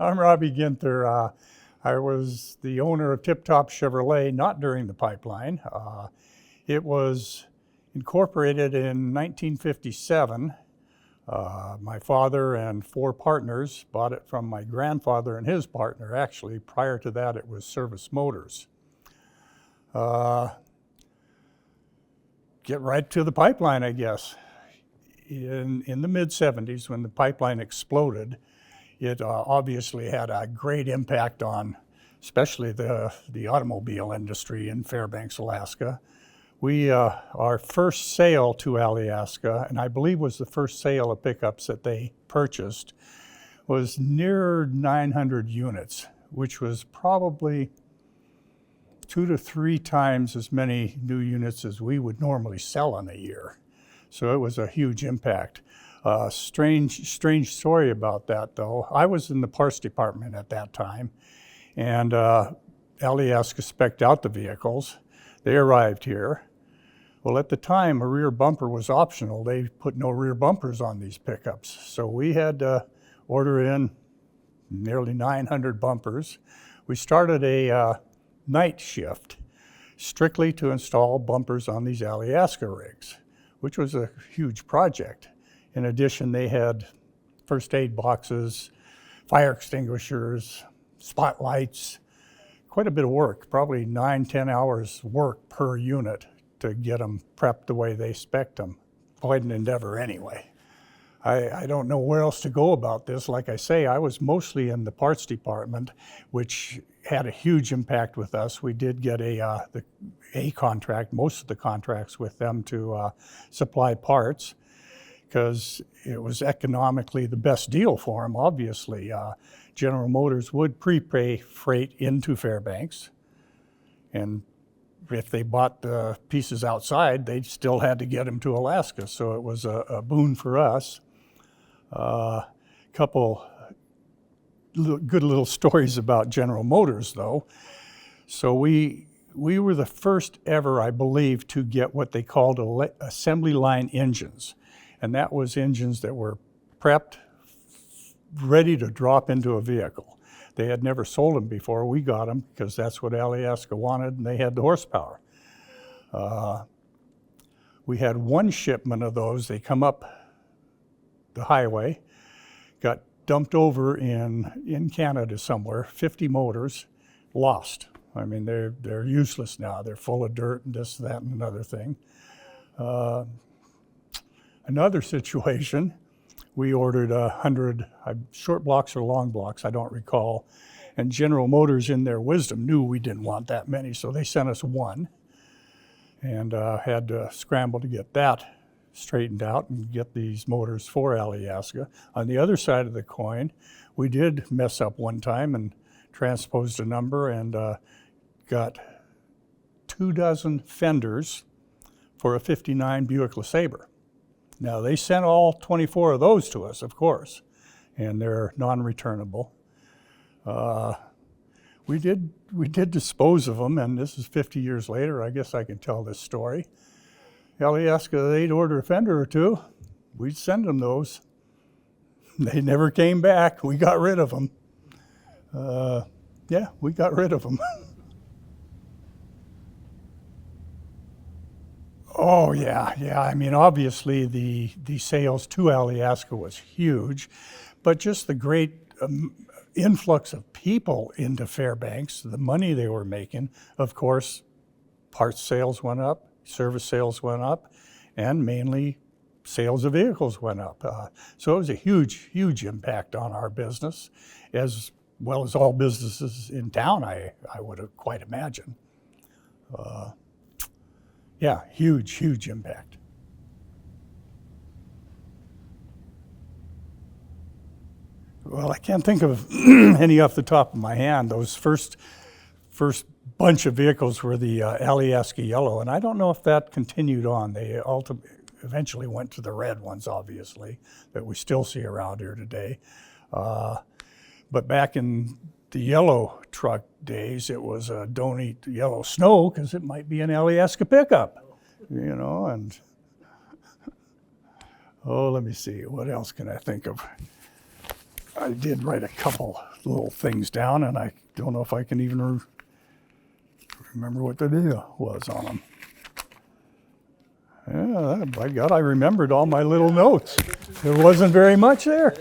I'm Robbie Ginther. I was the owner of Tip Top Chevrolet, not during the pipeline. It was incorporated in 1957. My father and 4 partners bought it from my grandfather and his partner. Actually, prior to that, it was Service Motors. Get right to the pipeline, I guess. In the mid-70s, when the pipeline exploded, it obviously had a great impact on especially the automobile industry in Fairbanks, Alaska. Our first sale to Alaska, and I believe was the first sale of pickups that they purchased, was near 900 units, which was probably 2 to 3 times as many new units as we would normally sell in a year. So it was a huge impact. Strange story about that, though. I was in the parts department at that time, and Alaska spec'd out the vehicles. They arrived here. Well, at the time, a rear bumper was optional. They put no rear bumpers on these pickups. So we had to order in nearly 900 bumpers. We started a night shift strictly to install bumpers on these Alaska rigs, which was a huge project. In addition, they had first aid boxes, fire extinguishers, spotlights, quite a bit of work, probably 9-10 hours work per unit to get them prepped the way they spec'd them. Quite an endeavor anyway. I don't know where else to go about this. Like I say, I was mostly in the parts department, which had a huge impact with us. We did get a contract, most of the contracts with them to supply parts, because it was economically the best deal for them, obviously. General Motors would prepay freight into Fairbanks, and if they bought the pieces outside, they still had to get them to Alaska, so it was a boon for us. Couple good little stories about General Motors, though. So we were the first ever, I believe, to get what they called assembly line engines. And that was engines that were prepped, ready to drop into a vehicle. They had never sold them before. We got them because that's what Alaska wanted, and they had the horsepower. We had 1 shipment of those. They come up the highway, got dumped over in Canada somewhere, 50 motors, lost. I mean, they're useless now. They're full of dirt and this, that, and another thing. Another situation, we ordered 100 short blocks or long blocks, I don't recall. And General Motors, in their wisdom, knew we didn't want that many, so they sent us 1. And had to scramble to get that straightened out and get these motors for Alaska. On the other side of the coin, we did mess up one time and transposed a number and got 24 fenders for a '59 Buick LeSabre. Now, they sent all 24 of those to us, of course, and they're non-returnable. We did dispose of them, and this is 50 years later. I guess I can tell this story. Alaska, they'd order a fender or 2. We'd send them those. They never came back. We got rid of them. Yeah, we got rid of them. Oh, yeah. I mean, obviously, the sales to Alaska was huge, but just the great influx of people into Fairbanks, the money they were making, of course, parts sales went up, service sales went up, and mainly sales of vehicles went up. So it was a huge impact on our business, as well as all businesses in town, I would have quite imagine. Yeah, huge impact. Well, I can't think of any off the top of my hand. Those first bunch of vehicles were the Alaska Yellow, and I don't know if that continued on. They eventually went to the red ones, obviously, that we still see around here today. But back in the yellow truck days, it was a don't eat the yellow snow because it might be an Alaska pickup, you know, and oh, let me see, what else can I think of? I did write a couple little things down, and I don't know if I can even remember what the deal was on them. Yeah, by God, I remembered all my little notes. There wasn't very much there.